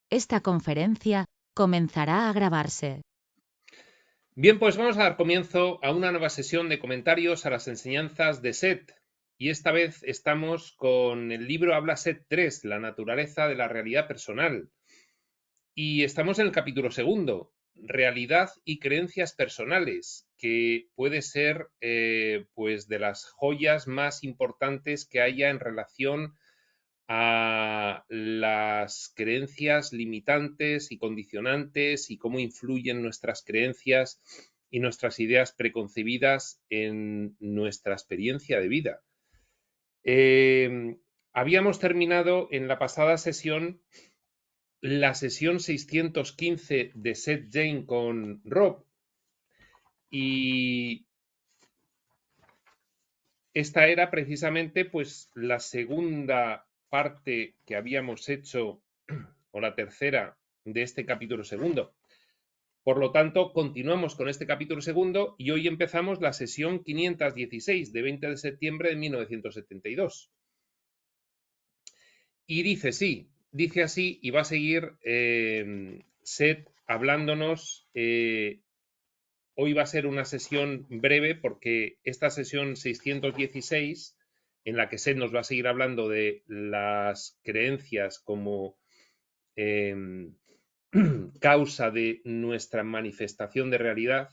Esta conferencia comenzará a grabarse. Bien, pues vamos a dar comienzo a una nueva sesión de comentarios a las enseñanzas de Set. Y esta vez estamos con el libro Habla Set 3, la naturaleza de la realidad personal. Y estamos en el capítulo segundo, realidad y creencias personales, que puede ser pues de las joyas más importantes que haya en relación a las creencias limitantes y condicionantes y cómo influyen nuestras creencias y nuestras ideas preconcebidas en nuestra experiencia de vida. Habíamos terminado en la pasada sesión la sesión 615 de Seth Jane con Rob y esta era precisamente pues la segunda parte que habíamos hecho o la tercera de este capítulo segundo. Por lo tanto, continuamos con este capítulo segundo y hoy empezamos la sesión 516 de 20 de septiembre de 1972. Y dice así y va a seguir Seth hablándonos. Hoy va a ser una sesión breve porque esta sesión 616, en la que Seth nos va a seguir hablando de las creencias como causa de nuestra manifestación de realidad,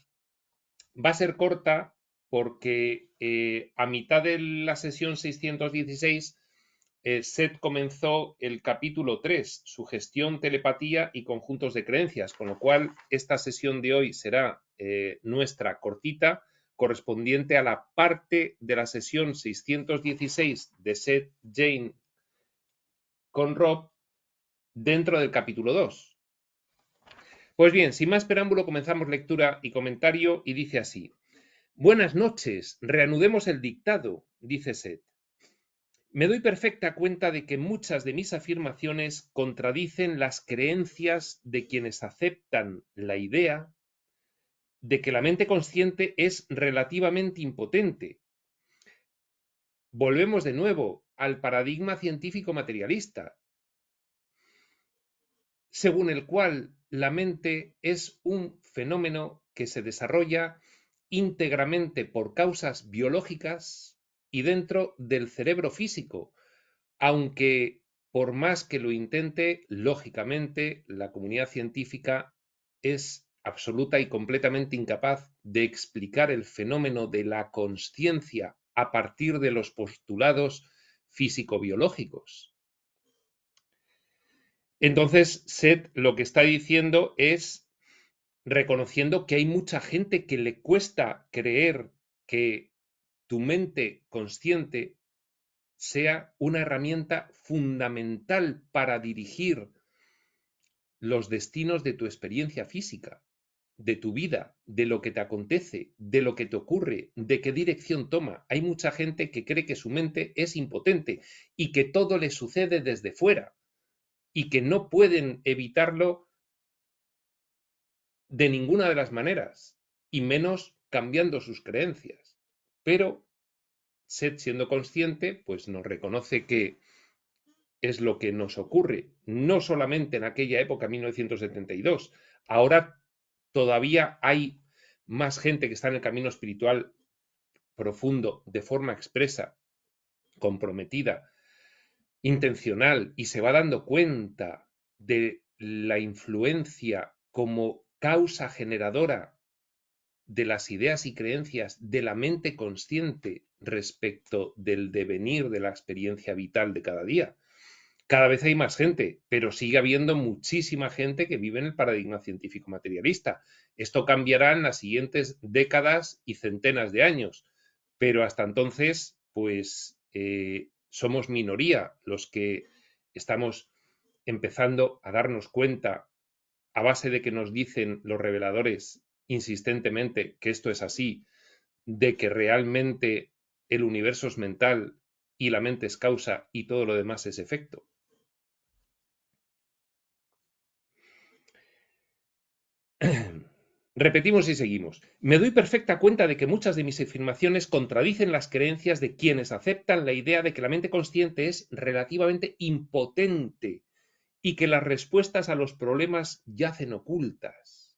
va a ser corta porque a mitad de la sesión 616 Seth comenzó el capítulo 3, sugestión, telepatía y conjuntos de creencias, con lo cual esta sesión de hoy será nuestra cortita, correspondiente a la parte de la sesión 616 de Seth Jane con Rob dentro del capítulo 2. Pues bien, sin más preámbulo, comenzamos lectura y comentario y dice así. Buenas noches, reanudemos el dictado, dice Seth. Me doy perfecta cuenta de que muchas de mis afirmaciones contradicen las creencias de quienes aceptan la idea de que la mente consciente es relativamente impotente. Volvemos de nuevo al paradigma científico materialista, según el cual la mente es un fenómeno que se desarrolla íntegramente por causas biológicas y dentro del cerebro físico, aunque por más que lo intente, lógicamente la comunidad científica es absoluta y completamente incapaz de explicar el fenómeno de la consciencia a partir de los postulados físico-biológicos. Entonces, Seth lo que está diciendo es reconociendo que hay mucha gente que le cuesta creer que tu mente consciente sea una herramienta fundamental para dirigir los destinos de tu experiencia física, de tu vida, de lo que te acontece, de lo que te ocurre, de qué dirección toma. Hay mucha gente que cree que su mente es impotente y que todo le sucede desde fuera y que no pueden evitarlo de ninguna de las maneras, y menos cambiando sus creencias. Pero Seth, siendo consciente, pues nos reconoce que es lo que nos ocurre, no solamente en aquella época, 1972. Ahora todavía hay más gente que está en el camino espiritual profundo, de forma expresa, comprometida, intencional, y se va dando cuenta de la influencia como causa generadora de las ideas y creencias de la mente consciente respecto del devenir de la experiencia vital de cada día. Cada vez hay más gente, pero sigue habiendo muchísima gente que vive en el paradigma científico materialista. Esto cambiará en las siguientes décadas y centenas de años, pero hasta entonces, pues somos minoría los que estamos empezando a darnos cuenta, a base de que nos dicen los reveladores insistentemente que esto es así, de que realmente el universo es mental y la mente es causa y todo lo demás es efecto. Repetimos y seguimos. Me doy perfecta cuenta de que muchas de mis afirmaciones contradicen las creencias de quienes aceptan la idea de que la mente consciente es relativamente impotente y que las respuestas a los problemas yacen ocultas.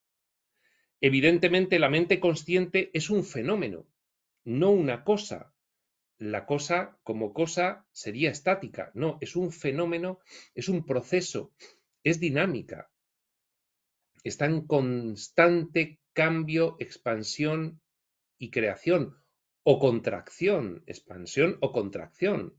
Evidentemente, la mente consciente es un fenómeno, no una cosa. La cosa como cosa sería estática. No, es un fenómeno, es un proceso, es dinámica. Está en constante cambio, expansión y creación o contracción, expansión o contracción.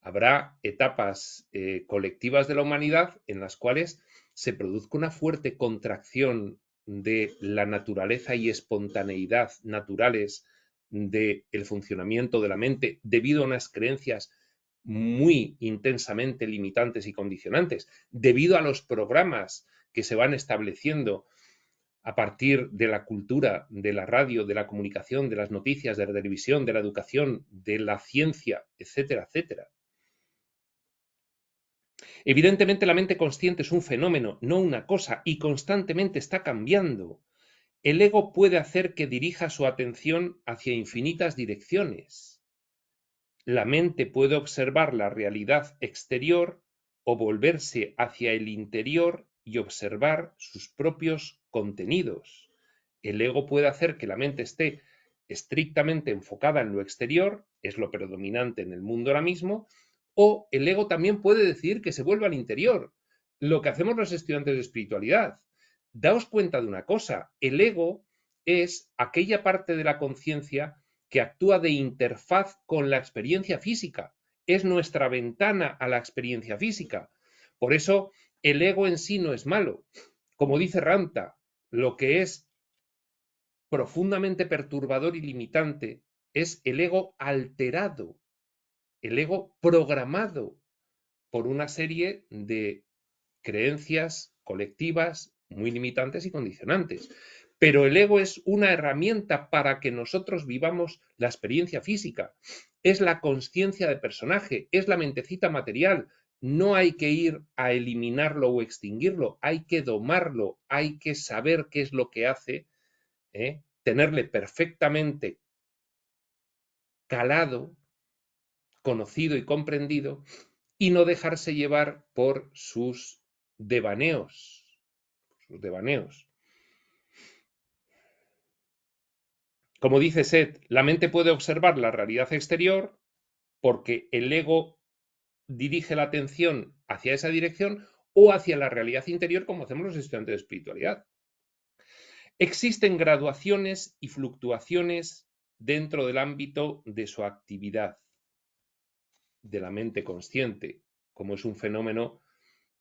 Habrá etapas colectivas de la humanidad en las cuales se produzca una fuerte contracción de la naturaleza y espontaneidad naturales del funcionamiento de la mente debido a unas creencias muy intensamente limitantes y condicionantes, debido a los programas que se van estableciendo a partir de la cultura, de la radio, de la comunicación, de las noticias, de la televisión, de la educación, de la ciencia, etcétera, etcétera. Evidentemente la mente consciente es un fenómeno, no una cosa, y constantemente está cambiando. El ego puede hacer que dirija su atención hacia infinitas direcciones. La mente puede observar la realidad exterior o volverse hacia el interior y observar sus propios contenidos. El ego puede hacer que la mente esté estrictamente enfocada en lo exterior, es lo predominante en el mundo ahora mismo, o el ego también puede decidir que se vuelva al interior, lo que hacemos los estudiantes de espiritualidad. Daos cuenta de una cosa, el ego es aquella parte de la conciencia que actúa de interfaz con la experiencia física, es nuestra ventana a la experiencia física. Por eso el ego en sí no es malo. Como dice Ranta, lo que es profundamente perturbador y limitante es el ego alterado, el ego programado por una serie de creencias colectivas muy limitantes y condicionantes. Pero el ego es una herramienta para que nosotros vivamos la experiencia física. Es la consciencia de personaje, es la mentecita material. No hay que ir a eliminarlo o extinguirlo, hay que domarlo, hay que saber qué es lo que hace, tenerle perfectamente calado, conocido y comprendido, y no dejarse llevar por sus devaneos. Sus devaneos. Como dice Seth, la mente puede observar la realidad exterior porque el ego dirige la atención hacia esa dirección o hacia la realidad interior, como hacemos los estudiantes de espiritualidad. Existen graduaciones y fluctuaciones dentro del ámbito de su actividad, de la mente consciente. Como es un fenómeno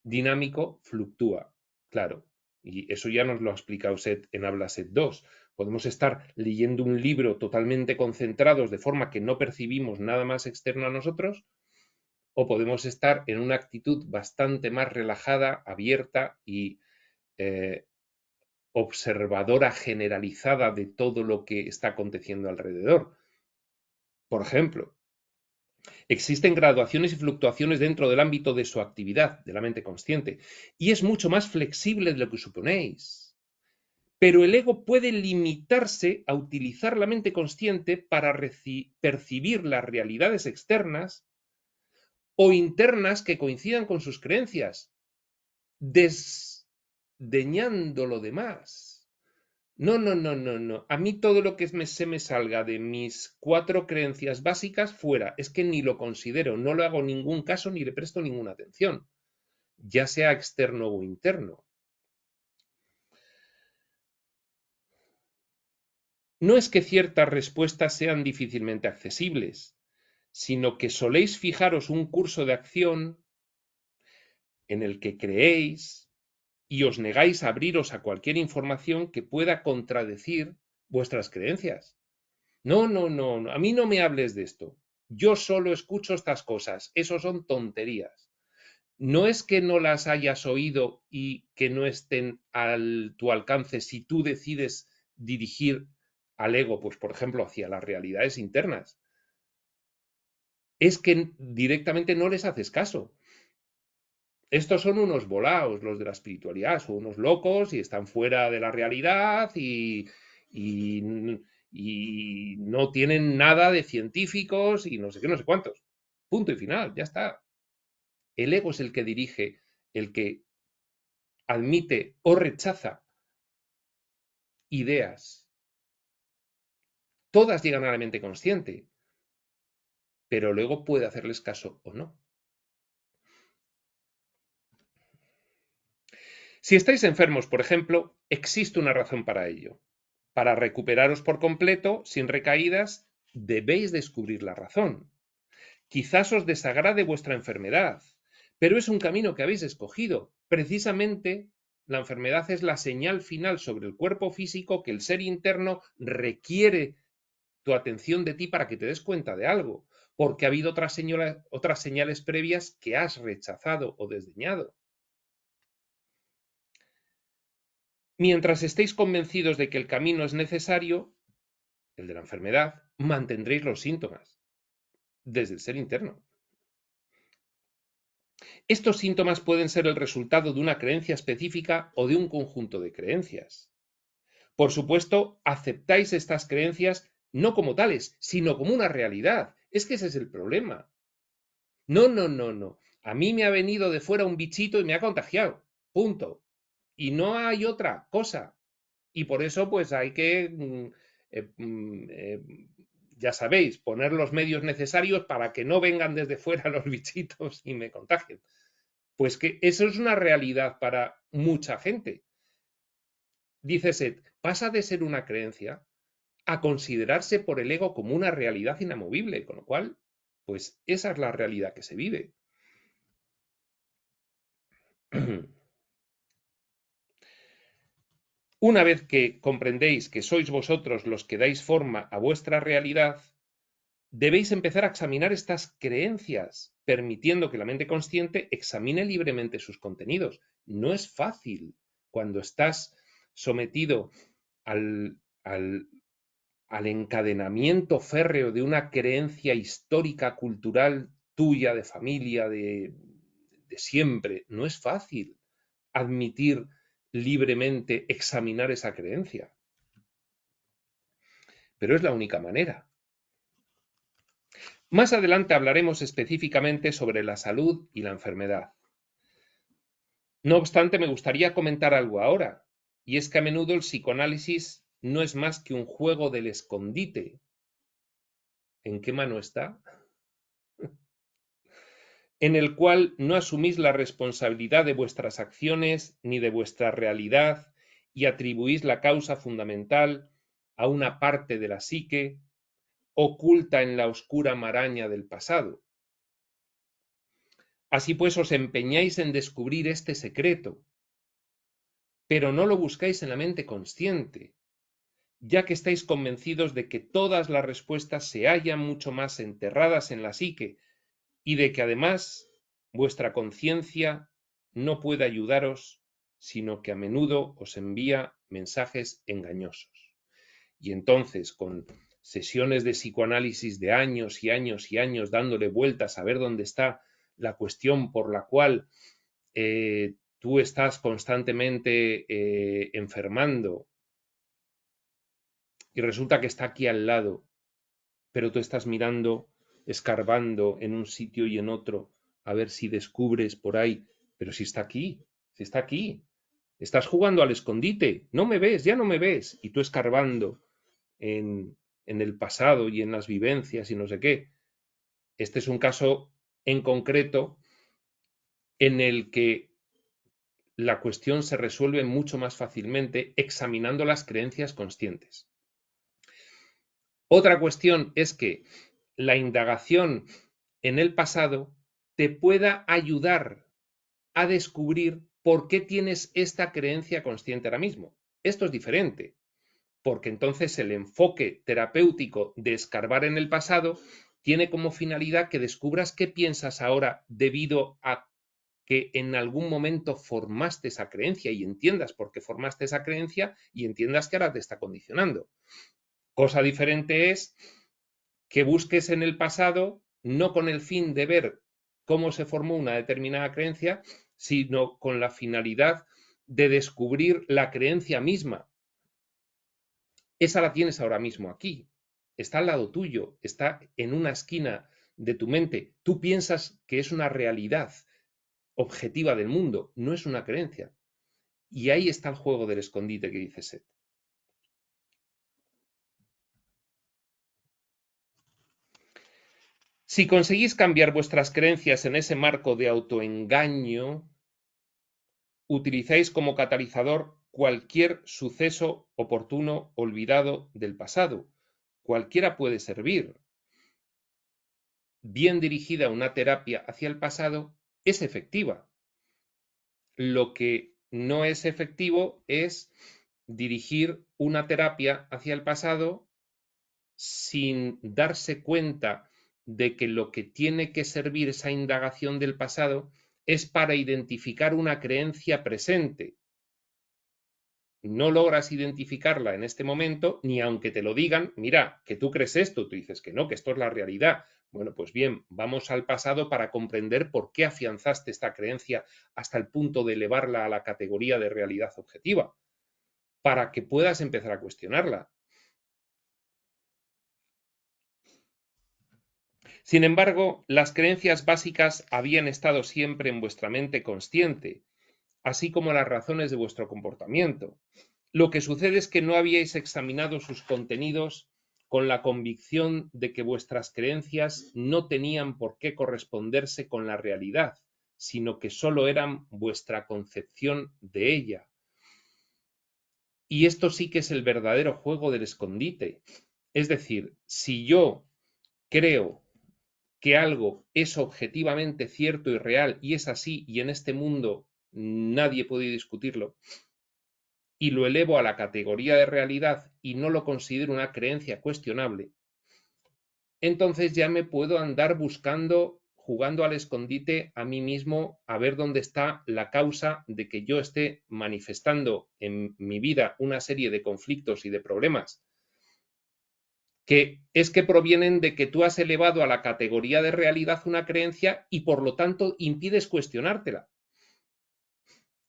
dinámico, fluctúa, claro. Y eso ya nos lo ha explicado Seth en Habla Seth 2. Podemos estar leyendo un libro totalmente concentrados de forma que no percibimos nada más externo a nosotros, o podemos estar en una actitud bastante más relajada, abierta y observadora generalizada de todo lo que está aconteciendo alrededor. Por ejemplo, existen graduaciones y fluctuaciones dentro del ámbito de su actividad, de la mente consciente, y es mucho más flexible de lo que suponéis. Pero el ego puede limitarse a utilizar la mente consciente para percibir las realidades externas o internas que coincidan con sus creencias, desdeñando lo demás. No, no, no, no, no. A mí todo lo que se me salga de mis 4 creencias básicas fuera. Es que ni lo considero, no le hago ningún caso ni le presto ninguna atención, ya sea externo o interno. No es que ciertas respuestas sean difícilmente accesibles, sino que soléis fijaros un curso de acción en el que creéis y os negáis a abriros a cualquier información que pueda contradecir vuestras creencias. No, no, no, no, a mí no me hables de esto. Yo solo escucho estas cosas. Eso son tonterías. No es que no las hayas oído y que no estén a tu alcance si tú decides dirigir al ego, pues por ejemplo, hacia las realidades internas. Es que directamente no les haces caso. Estos son unos volados, los de la espiritualidad, son unos locos y están fuera de la realidad y no tienen nada de científicos y no sé qué, no sé cuántos. Punto y final, ya está. El ego es el que dirige, el que admite o rechaza ideas. Todas llegan a la mente consciente, pero luego puede hacerles caso o no. Si estáis enfermos, por ejemplo, existe una razón para ello. Para recuperaros por completo, sin recaídas, debéis descubrir la razón. Quizás os desagrade vuestra enfermedad, pero es un camino que habéis escogido. Precisamente, la enfermedad es la señal final sobre el cuerpo físico que el ser interno requiere tu atención de ti para que te des cuenta de algo, porque ha habido otras señales previas que has rechazado o desdeñado. Mientras estéis convencidos de que el camino es necesario, el de la enfermedad, mantendréis los síntomas desde el ser interno. Estos síntomas pueden ser el resultado de una creencia específica o de un conjunto de creencias. Por supuesto, aceptáis estas creencias no como tales, sino como una realidad. Es que ese es el problema. No, no, no, no. A mí me ha venido de fuera un bichito y me ha contagiado. Punto. Y no hay otra cosa. Y por eso, pues hay que, ya sabéis, poner los medios necesarios para que no vengan desde fuera los bichitos y me contagien. Pues que eso es una realidad para mucha gente. Dice Seth, pasa de ser una creencia a considerarse por el ego como una realidad inamovible, con lo cual, pues esa es la realidad que se vive. Una vez que comprendéis que sois vosotros los que dais forma a vuestra realidad, debéis empezar a examinar estas creencias, permitiendo que la mente consciente examine libremente sus contenidos. No es fácil cuando estás sometido al encadenamiento férreo de una creencia histórica, cultural, tuya, de familia, de siempre. No es fácil admitir libremente, examinar esa creencia. Pero es la única manera. Más adelante hablaremos específicamente sobre la salud y la enfermedad. No obstante, me gustaría comentar algo ahora, y es que a menudo el psicoanálisis no es más que un juego del escondite. ¿En qué mano está? En el cual no asumís la responsabilidad de vuestras acciones ni de vuestra realidad y atribuís la causa fundamental a una parte de la psique oculta en la oscura maraña del pasado. Así pues, os empeñáis en descubrir este secreto, pero no lo buscáis en la mente consciente, ya que estáis convencidos de que todas las respuestas se hallan mucho más enterradas en la psique y de que además vuestra conciencia no puede ayudaros, sino que a menudo os envía mensajes engañosos. Y entonces, con sesiones de psicoanálisis de años y años y años dándole vueltas a ver dónde está la cuestión por la cual tú estás constantemente enfermando y resulta que está aquí al lado, pero tú estás mirando, escarbando en un sitio y en otro, a ver si descubres por ahí, pero si está aquí, si está aquí. Estás jugando al escondite, no me ves, ya no me ves, y tú escarbando en el pasado y en las vivencias y no sé qué. Este es un caso en concreto en el que la cuestión se resuelve mucho más fácilmente examinando las creencias conscientes. Otra cuestión es que la indagación en el pasado te pueda ayudar a descubrir por qué tienes esta creencia consciente ahora mismo. Esto es diferente, porque entonces el enfoque terapéutico de escarbar en el pasado tiene como finalidad que descubras qué piensas ahora debido a que en algún momento formaste esa creencia y entiendas por qué formaste esa creencia y entiendas que ahora te está condicionando. Cosa diferente es que busques en el pasado no con el fin de ver cómo se formó una determinada creencia, sino con la finalidad de descubrir la creencia misma. Esa la tienes ahora mismo aquí, está al lado tuyo, está en una esquina de tu mente. Tú piensas que es una realidad objetiva del mundo, no es una creencia. Y ahí está el juego del escondite que dice Seth. Si conseguís cambiar vuestras creencias en ese marco de autoengaño, utilizáis como catalizador cualquier suceso oportuno olvidado del pasado. Cualquiera puede servir. Bien dirigida una terapia hacia el pasado es efectiva. Lo que no es efectivo es dirigir una terapia hacia el pasado sin darse cuenta de que lo que tiene que servir esa indagación del pasado es para identificar una creencia presente. No logras identificarla en este momento, ni aunque te lo digan, mira, que tú crees esto, tú dices que no, que esto es la realidad. Bueno, pues bien, vamos al pasado para comprender por qué afianzaste esta creencia hasta el punto de elevarla a la categoría de realidad objetiva, para que puedas empezar a cuestionarla. Sin embargo, las creencias básicas habían estado siempre en vuestra mente consciente, así como las razones de vuestro comportamiento. Lo que sucede es que no habíais examinado sus contenidos con la convicción de que vuestras creencias no tenían por qué corresponderse con la realidad, sino que solo eran vuestra concepción de ella. Y esto sí que es el verdadero juego del escondite. Es decir, si yo creo que algo es objetivamente cierto y real y es así y en este mundo nadie puede discutirlo, y lo elevo a la categoría de realidad y no lo considero una creencia cuestionable, entonces ya me puedo andar buscando, jugando al escondite a mí mismo, a ver dónde está la causa de que yo esté manifestando en mi vida una serie de conflictos y de problemas, que es que provienen de que tú has elevado a la categoría de realidad una creencia y por lo tanto impides cuestionártela.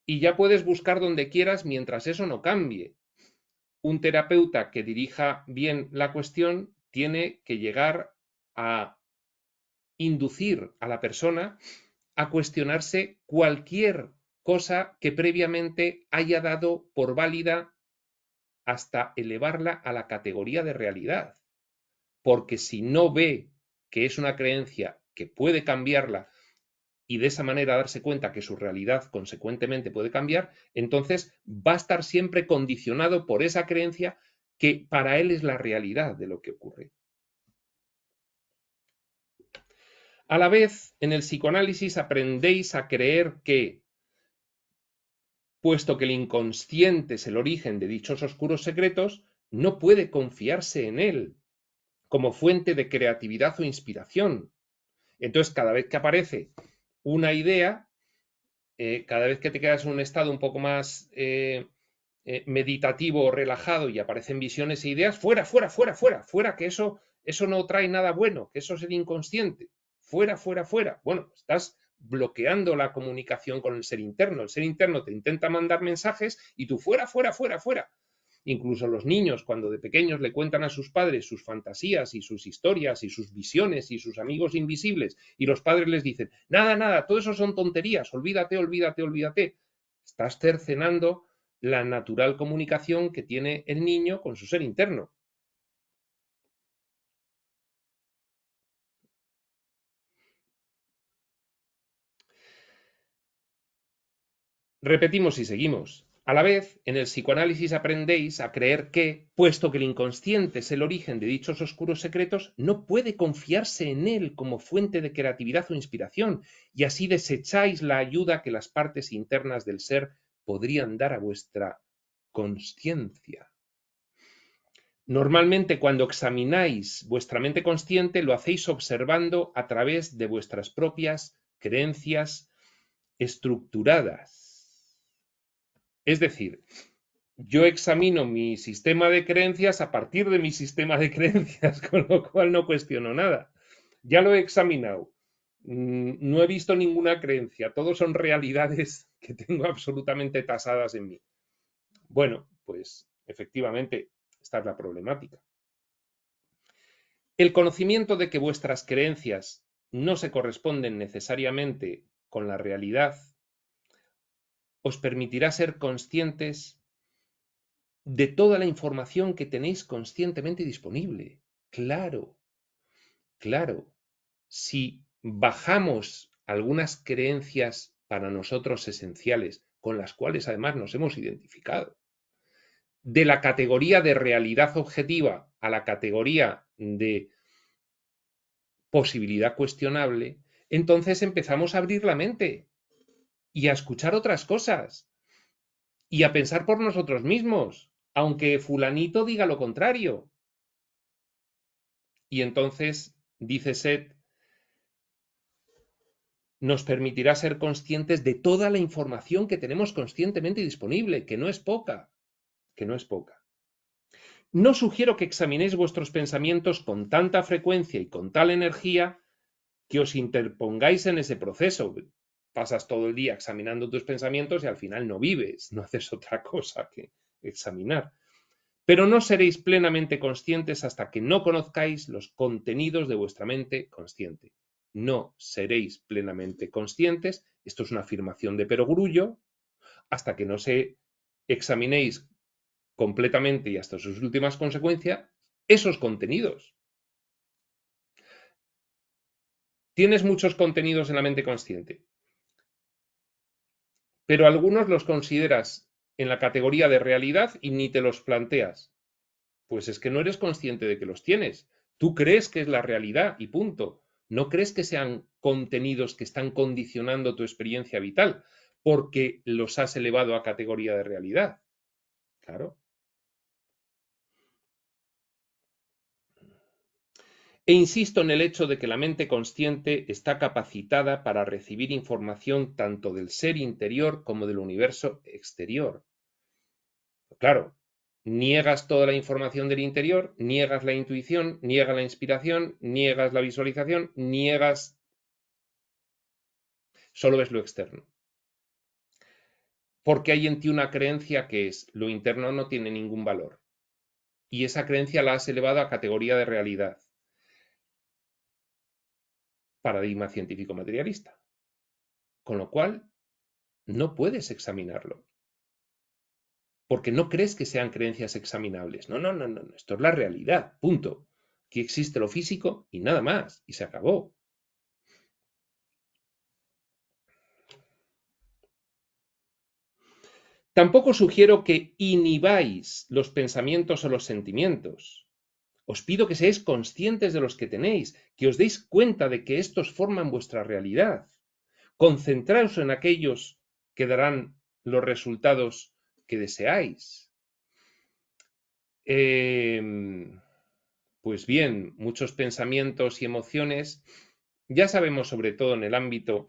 Y ya puedes buscar donde quieras mientras eso no cambie. Un terapeuta que dirija bien la cuestión tiene que llegar a inducir a la persona a cuestionarse cualquier cosa que previamente haya dado por válida hasta elevarla a la categoría de realidad. Porque si no ve que es una creencia que puede cambiarla y de esa manera darse cuenta que su realidad consecuentemente puede cambiar, entonces va a estar siempre condicionado por esa creencia que para él es la realidad de lo que ocurre. A la vez, en el psicoanálisis aprendéis a creer que, puesto que el inconsciente es el origen de dichos oscuros secretos, no puede confiarse en él como fuente de creatividad o inspiración. Entonces, cada vez que aparece una idea, cada vez que te quedas en un estado un poco más meditativo o relajado y aparecen visiones e ideas, fuera, fuera, fuera, fuera, fuera, que eso no trae nada bueno, que eso es el inconsciente. Fuera, fuera, fuera. Bueno, estás bloqueando la comunicación con el ser interno. El ser interno te intenta mandar mensajes y tú fuera, fuera, fuera, fuera. Incluso los niños, cuando de pequeños le cuentan a sus padres sus fantasías y sus historias y sus visiones y sus amigos invisibles, y los padres les dicen, nada, nada, todo eso son tonterías, olvídate, olvídate, olvídate. Estás cercenando la natural comunicación que tiene el niño con su ser interno. Repetimos y seguimos. A la vez, en el psicoanálisis aprendéis a creer que, puesto que el inconsciente es el origen de dichos oscuros secretos, no puede confiarse en él como fuente de creatividad o inspiración, y así desecháis la ayuda que las partes internas del ser podrían dar a vuestra consciencia. Normalmente, cuando examináis vuestra mente consciente, lo hacéis observando a través de vuestras propias creencias estructuradas. Es decir, yo examino mi sistema de creencias a partir de mi sistema de creencias, con lo cual no cuestiono nada. Ya lo he examinado. No he visto ninguna creencia. Todos son realidades que tengo absolutamente tasadas en mí. Bueno, pues efectivamente, esta es la problemática. El conocimiento de que vuestras creencias no se corresponden necesariamente con la realidad os permitirá ser conscientes de toda la información que tenéis conscientemente disponible. Claro, claro. Si bajamos algunas creencias para nosotros esenciales, con las cuales además nos hemos identificado, de la categoría de realidad objetiva a la categoría de posibilidad cuestionable, entonces empezamos a abrir la mente y a escuchar otras cosas y a pensar por nosotros mismos, aunque fulanito diga lo contrario. Y entonces, dice Seth, nos permitirá ser conscientes de toda la información que tenemos conscientemente disponible, que no es poca, que no es poca. No sugiero que examinéis vuestros pensamientos con tanta frecuencia y con tal energía que os interpongáis en ese proceso. Pasas todo el día examinando tus pensamientos y al final no vives, no haces otra cosa que examinar. Pero no seréis plenamente conscientes hasta que no conozcáis los contenidos de vuestra mente consciente. No seréis plenamente conscientes, esto es una afirmación de perogrullo, hasta que no se examinéis completamente y hasta sus últimas consecuencias esos contenidos. Tienes muchos contenidos en la mente consciente, pero algunos los consideras en la categoría de realidad y ni te los planteas. Pues es que no eres consciente de que los tienes. Tú crees que es la realidad y punto. No crees que sean contenidos que están condicionando tu experiencia vital porque los has elevado a categoría de realidad. Claro. E insisto en el hecho de que la mente consciente está capacitada para recibir información tanto del ser interior como del universo exterior. Claro, niegas toda la información del interior, niegas la intuición, niegas la inspiración, niegas la visualización, solo ves lo externo. Porque hay en ti una creencia que es, lo interno no tiene ningún valor. Y esa creencia la has elevado a categoría de realidad. Paradigma científico materialista. Con lo cual, no puedes examinarlo. Porque no crees que sean creencias examinables. No, no, no, no. Esto es la realidad. Punto. Aquí existe lo físico y nada más. Y se acabó. Tampoco sugiero que inhibáis los pensamientos o los sentimientos. Os pido que seáis conscientes de los que tenéis, que os deis cuenta de que estos forman vuestra realidad. Concentraos en aquellos que darán los resultados que deseáis. Pues bien, muchos pensamientos y emociones, ya sabemos sobre todo en el ámbito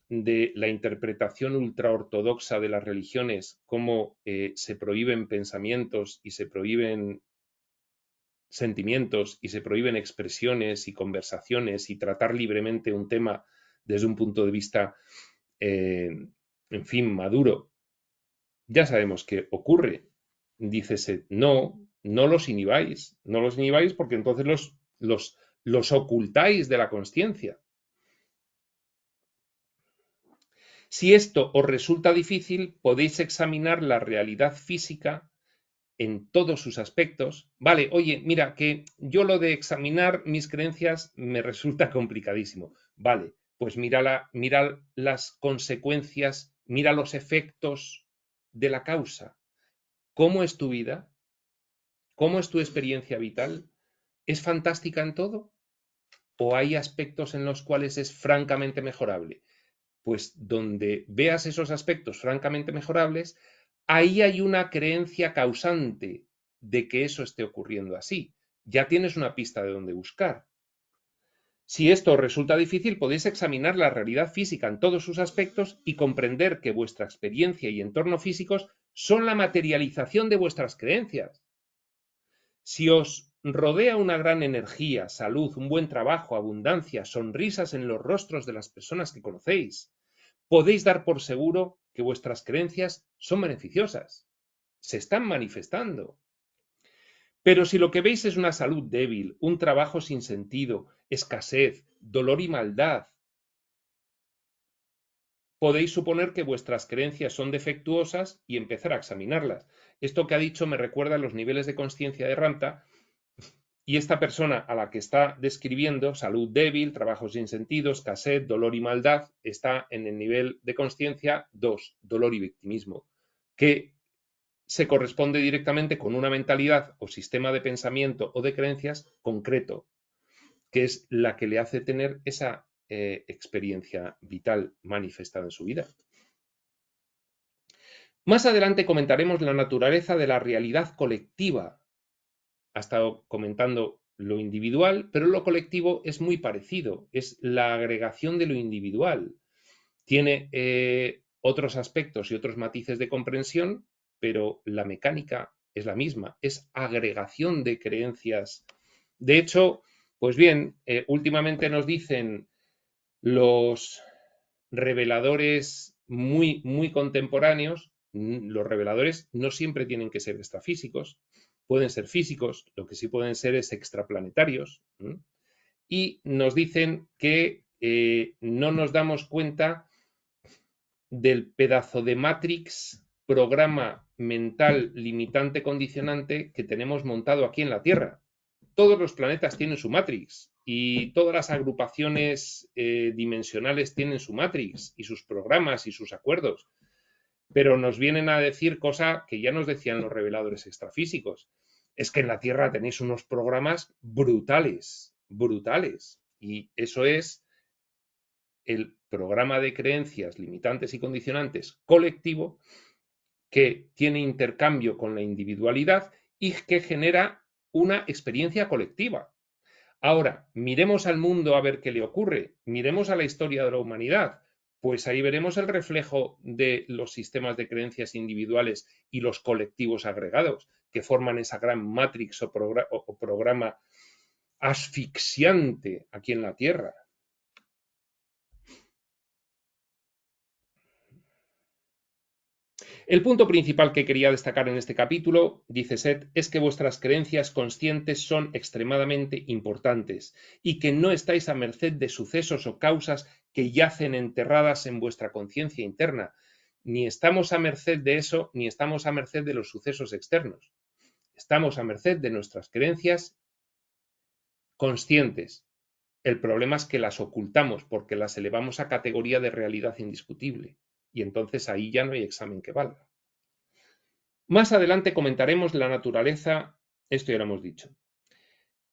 de la interpretación ultraortodoxa de las religiones, cómo se prohíben pensamientos y se prohíben sentimientos y se prohíben expresiones y conversaciones y tratar libremente un tema desde un punto de vista, en fin, maduro. Ya sabemos qué ocurre. Dícese, no, no los inhibáis porque entonces los ocultáis de la consciencia. Si esto os resulta difícil, podéis examinar la realidad física en todos sus aspectos. Vale, oye, mira, que yo lo de examinar mis creencias me resulta complicadísimo. Vale, pues mira las consecuencias, mira los efectos de la causa. ¿Cómo es tu vida? ¿Cómo es tu experiencia vital? ¿Es fantástica en todo? ¿O hay aspectos en los cuales es francamente mejorable? Pues donde veas esos aspectos francamente mejorables, ahí hay una creencia causante de que eso esté ocurriendo así. Ya tienes una pista de dónde buscar. Si esto os resulta difícil, podéis examinar la realidad física en todos sus aspectos y comprender que vuestra experiencia y entorno físicos son la materialización de vuestras creencias. Si os rodea una gran energía, salud, un buen trabajo, abundancia, sonrisas en los rostros de las personas que conocéis, podéis dar por seguro que vuestras creencias son beneficiosas. Se están manifestando. Pero si lo que veis es una salud débil, un trabajo sin sentido, escasez, dolor y maldad, podéis suponer que vuestras creencias son defectuosas y empezar a examinarlas. Esto que ha dicho me recuerda a los niveles de conciencia de Ramtha, y esta persona a la que está describiendo, salud débil, trabajo sin sentido, escasez, dolor y maldad, está en el nivel de conciencia 2, dolor y victimismo, que se corresponde directamente con una mentalidad o sistema de pensamiento o de creencias concreto, que es la que le hace tener esa experiencia vital manifestada en su vida. Más adelante comentaremos la naturaleza de la realidad colectiva. Ha estado comentando lo individual, pero lo colectivo es muy parecido, es la agregación de lo individual. Tiene otros aspectos y otros matices de comprensión, pero la mecánica es la misma, es agregación de creencias. De hecho, pues bien, últimamente nos dicen los reveladores muy contemporáneos, los reveladores no siempre tienen que ser extrafísicos, pueden ser físicos, lo que sí pueden ser es extraplanetarios, y nos dicen que no nos damos cuenta del pedazo de Matrix, programa mental limitante condicionante que tenemos montado aquí en la Tierra. Todos los planetas tienen su Matrix y todas las agrupaciones dimensionales tienen su Matrix y sus programas y sus acuerdos, pero nos vienen a decir cosa que ya nos decían los reveladores extrafísicos. Es que en la Tierra tenéis unos programas brutales, brutales, y eso es el programa de creencias limitantes y condicionantes colectivo que tiene intercambio con la individualidad y que genera una experiencia colectiva. Ahora, miremos al mundo a ver qué le ocurre, miremos a la historia de la humanidad, pues ahí veremos el reflejo de los sistemas de creencias individuales y los colectivos agregados que forman esa gran matrix o programa asfixiante aquí en la Tierra. El punto principal que quería destacar en este capítulo, dice Seth, es que vuestras creencias conscientes son extremadamente importantes y que no estáis a merced de sucesos o causas que yacen enterradas en vuestra conciencia interna. Ni estamos a merced de eso, ni estamos a merced de los sucesos externos. Estamos a merced de nuestras creencias conscientes. El problema es que las ocultamos porque las elevamos a categoría de realidad indiscutible. Y entonces ahí ya no hay examen que valga. Más adelante comentaremos la naturaleza, esto ya lo hemos dicho.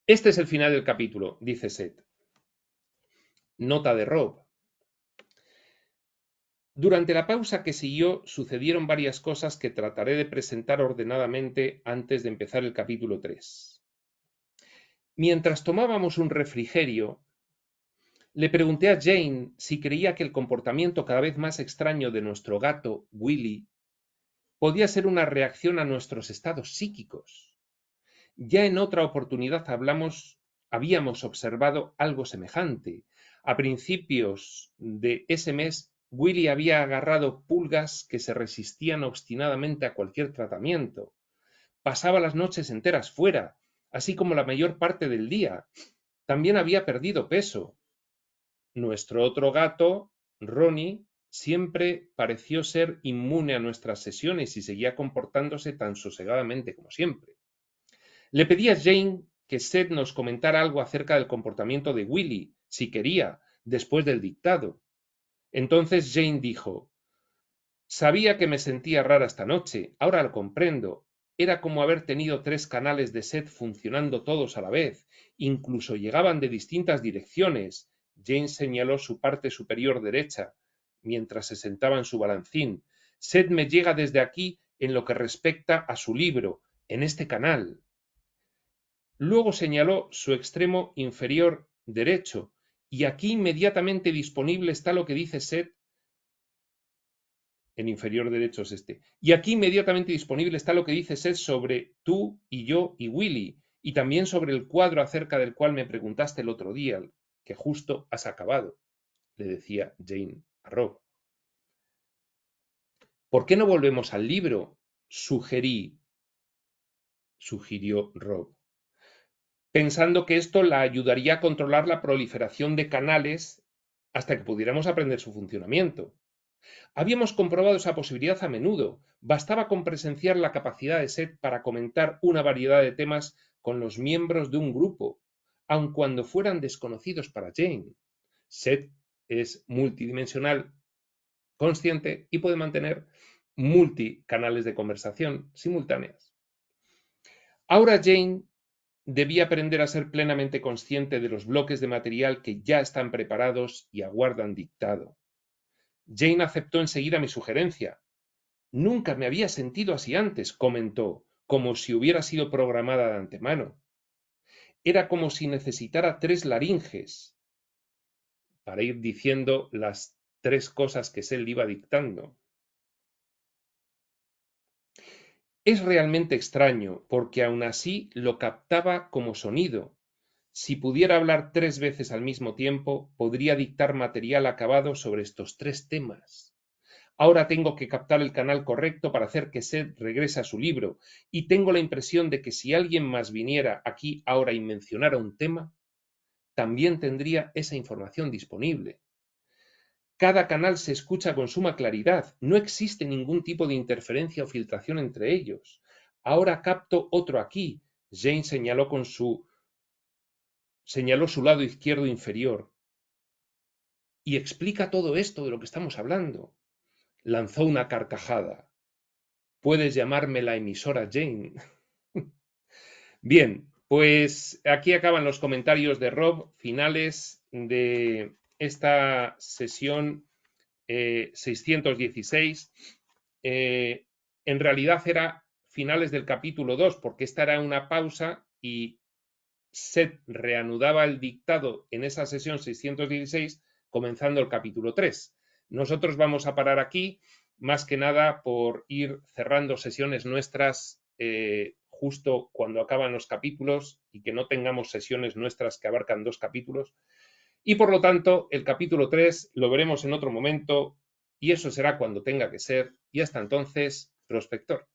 Este es el final del capítulo, dice Seth. Nota de Rob. Durante la pausa que siguió sucedieron varias cosas que trataré de presentar ordenadamente antes de empezar el capítulo 3. Mientras tomábamos un refrigerio, le pregunté a Jane si creía que el comportamiento cada vez más extraño de nuestro gato, Willy, podía ser una reacción a nuestros estados psíquicos. Ya en otra oportunidad habíamos observado algo semejante. A principios de ese mes, Willy había agarrado pulgas que se resistían obstinadamente a cualquier tratamiento. Pasaba las noches enteras fuera, así como la mayor parte del día. También había perdido peso. Nuestro otro gato, Ronnie, siempre pareció ser inmune a nuestras sesiones y seguía comportándose tan sosegadamente como siempre. Le pedí a Jane que Seth nos comentara algo acerca del comportamiento de Willy, si quería, después del dictado. Entonces Jane dijo: «Sabía que me sentía rara esta noche, ahora lo comprendo. Era como haber tenido 3 canales de Seth funcionando todos a la vez. Incluso llegaban de distintas direcciones». Jane señaló su parte superior derecha, mientras se sentaba en su balancín. «Seth me llega desde aquí en lo que respecta a su libro, en este canal». Luego señaló su extremo inferior derecho, y aquí inmediatamente disponible está lo que dice Seth. El inferior derecho es este. Y aquí inmediatamente disponible está lo que dice Seth sobre tú y yo y Willy, y también sobre el cuadro acerca del cual me preguntaste el otro día, que justo has acabado, le decía Jane a Rob. ¿Por qué no volvemos al libro?, sugirió Rob, pensando que esto la ayudaría a controlar la proliferación de canales hasta que pudiéramos aprender su funcionamiento. Habíamos comprobado esa posibilidad a menudo. Bastaba con presenciar la capacidad de Seth para comentar una variedad de temas con los miembros de un grupo, aun cuando fueran desconocidos para Jane. Seth es multidimensional, consciente y puede mantener multicanales de conversación simultáneas. Ahora Jane debía aprender a ser plenamente consciente de los bloques de material que ya están preparados y aguardan dictado. Jane aceptó enseguida mi sugerencia. Nunca me había sentido así antes, comentó, como si hubiera sido programada de antemano. Era como si necesitara 3 laringes para ir diciendo las 3 cosas que Seth iba dictando. Es realmente extraño, porque aún así lo captaba como sonido. Si pudiera hablar 3 veces al mismo tiempo, podría dictar material acabado sobre estos 3 temas. Ahora tengo que captar el canal correcto para hacer que Seth regrese a su libro, y tengo la impresión de que si alguien más viniera aquí ahora y mencionara un tema, también tendría esa información disponible. Cada canal se escucha con suma claridad, no existe ningún tipo de interferencia o filtración entre ellos. Ahora capto otro aquí. Jane señaló su lado izquierdo inferior. Y explica todo esto de lo que estamos hablando. Lanzó una carcajada. Puedes llamarme la emisora Jane. Bien, pues aquí acaban los comentarios de Rob, finales de esta sesión 616. En realidad era finales del capítulo 2, porque esta era una pausa y Seth reanudaba el dictado en esa sesión 616, comenzando el capítulo 3. Nosotros vamos a parar aquí, más que nada por ir cerrando sesiones nuestras justo cuando acaban los capítulos y que no tengamos sesiones nuestras que abarcan 2 capítulos. Y por lo tanto, el capítulo 3 lo veremos en otro momento y eso será cuando tenga que ser. Y hasta entonces, prospector.